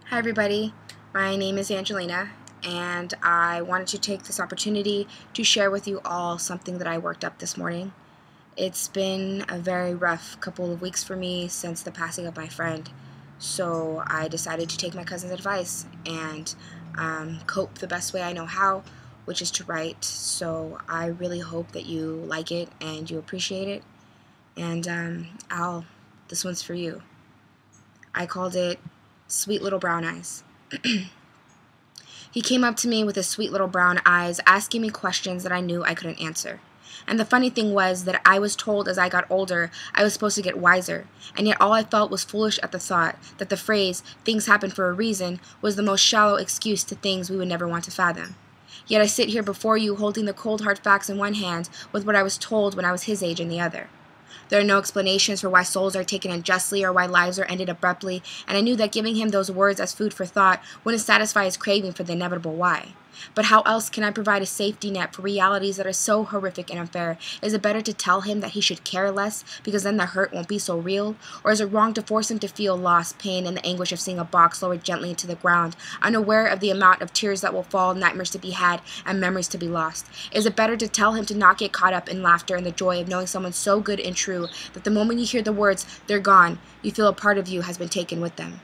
Hi everybody, my name is Angelina and I wanted to take this opportunity to share with you all something that I worked up this morning. It's been a very rough couple of weeks for me since the passing of my friend, so I decided to take my cousin's advice and cope the best way I know how, which is to write. So I really hope that you like it and you appreciate it. And this one's for you. I called it Sweet Little Brown Eyes. He came up to me with his sweet little brown eyes, asking me questions that I knew I couldn't answer. And the funny thing was that I was told as I got older I was supposed to get wiser, and yet all I felt was foolish at the thought that the phrase, "things happen for a reason," was the most shallow excuse to things we would never want to fathom. Yet I sit here before you holding the cold hard facts in one hand with what I was told when I was his age in the other. There are no explanations for why souls are taken unjustly or why lives are ended abruptly, and I knew that giving him those words as food for thought wouldn't satisfy his craving for the inevitable why. But how else can I provide a safety net for realities that are so horrific and unfair? Is it better to tell him that he should care less because then the hurt won't be so real? Or is it wrong to force him to feel loss, pain, and the anguish of seeing a box lowered gently into the ground, unaware of the amount of tears that will fall, nightmares to be had, and memories to be lost? Is it better to tell him to not get caught up in laughter and the joy of knowing someone so good and true that the moment you hear the words, "they're gone," you feel a part of you has been taken with them?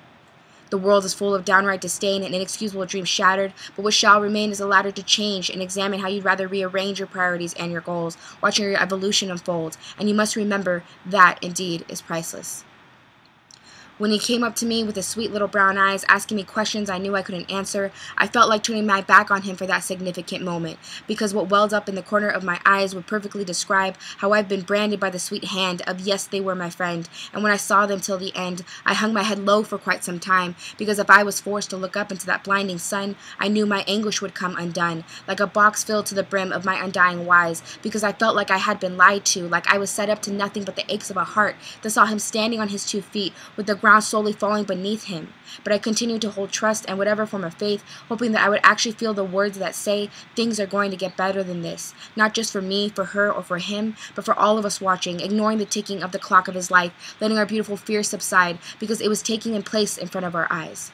The world is full of downright disdain and inexcusable dreams shattered, but what shall remain is a ladder to change and examine how you'd rather rearrange your priorities and your goals, watching your evolution unfold, and you must remember that, indeed, is priceless. When he came up to me with his sweet little brown eyes, asking me questions I knew I couldn't answer, I felt like turning my back on him for that significant moment, because what welled up in the corner of my eyes would perfectly describe how I've been branded by the sweet hand of yes, they were my friend, and when I saw them till the end, I hung my head low for quite some time, because if I was forced to look up into that blinding sun, I knew my anguish would come undone, like a box filled to the brim of my undying whys, because I felt like I had been lied to, like I was set up to nothing but the aches of a heart that saw him standing on his 2 feet, with the ground slowly falling beneath him. But I continued to hold trust and whatever form of faith, hoping that I would actually feel the words that say things are going to get better than this, not just for me, for her, or for him, but for all of us watching, ignoring the ticking of the clock of his life, letting our beautiful fears subside, because it was taking place in front of our eyes.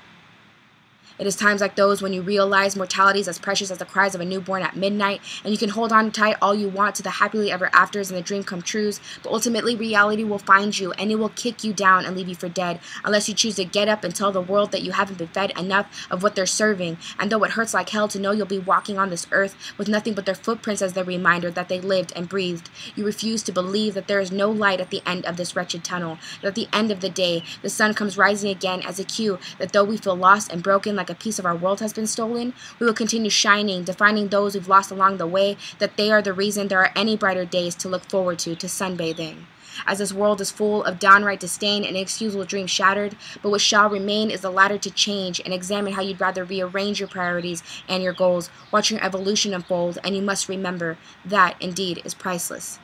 It is times like those when you realize mortality is as precious as the cries of a newborn at midnight, and you can hold on tight all you want to the happily ever afters and the dream come trues, but ultimately reality will find you, and it will kick you down and leave you for dead, unless you choose to get up and tell the world that you haven't been fed enough of what they're serving, and though it hurts like hell to know you'll be walking on this earth with nothing but their footprints as their reminder that they lived and breathed, you refuse to believe that there is no light at the end of this wretched tunnel, that at the end of the day, the sun comes rising again as a cue that though we feel lost and broken like a piece of our world has been stolen, we will continue shining, defining those we've lost along the way, that they are the reason there are any brighter days to look forward to sunbathe in. As this world is full of downright disdain and inexcusable dreams shattered, but what shall remain is the ladder to change and examine how you'd rather rearrange your priorities and your goals, watching your evolution unfold, and you must remember that indeed is priceless.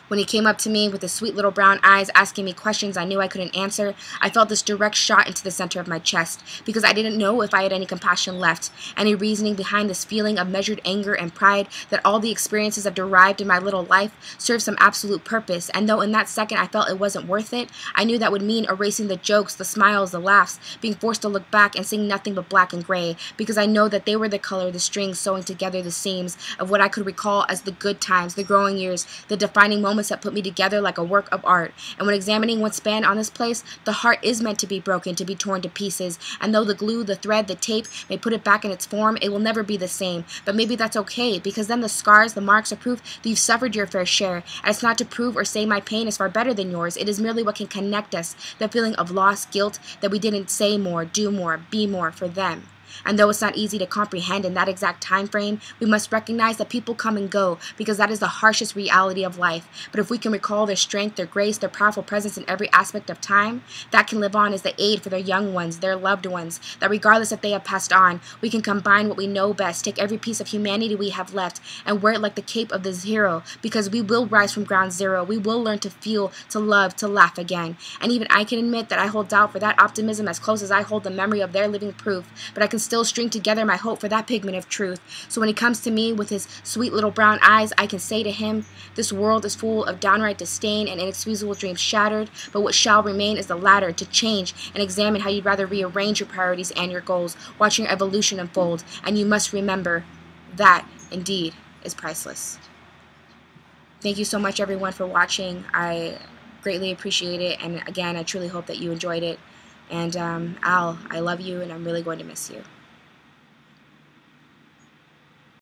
When he came up to me with his sweet little brown eyes asking me questions I knew I couldn't answer, I felt this direct shot into the center of my chest, because I didn't know if I had any compassion left, any reasoning behind this feeling of measured anger and pride that all the experiences I've derived in my little life serve some absolute purpose, and though in that second I felt it wasn't worth it, I knew that would mean erasing the jokes, the smiles, the laughs, being forced to look back and seeing nothing but black and gray, because I know that they were the color of the strings sewing together the seams of what I could recall as the good times, the growing years, the defining moments that put me together like a work of art. And when examining what's span on this place, the heart is meant to be broken, to be torn to pieces, and though the glue, the thread, the tape may put it back in its form, it will never be the same. But maybe that's okay, because then the scars, the marks are proof that you've suffered your fair share, and it's not to prove or say my pain is far better than yours. It is merely what can connect us, the feeling of loss, guilt, that we didn't say more, do more, be more for them. And though it's not easy to comprehend in that exact time frame, we must recognize that people come and go, because that is the harshest reality of life. But if we can recall their strength, their grace, their powerful presence in every aspect of time, that can live on as the aid for their young ones, their loved ones, that regardless if they have passed on, we can combine what we know best, take every piece of humanity we have left, and wear it like the cape of this hero, because we will rise from ground zero. We will learn to feel, to love, to laugh again. And even I can admit that I hold doubt for that optimism as close as I hold the memory of their living proof, but I can still string together my hope for that pigment of truth. So when he comes to me with his sweet little brown eyes, I can say to him, this world is full of downright disdain and inexcusable dreams shattered, but what shall remain is the latter, to change and examine how you'd rather rearrange your priorities and your goals, watching your evolution unfold. And you must remember that, indeed, is priceless. Thank you so much, everyone, for watching. I greatly appreciate it, and again, I truly hope that you enjoyed it. And Al, I love you, and I'm really going to miss you.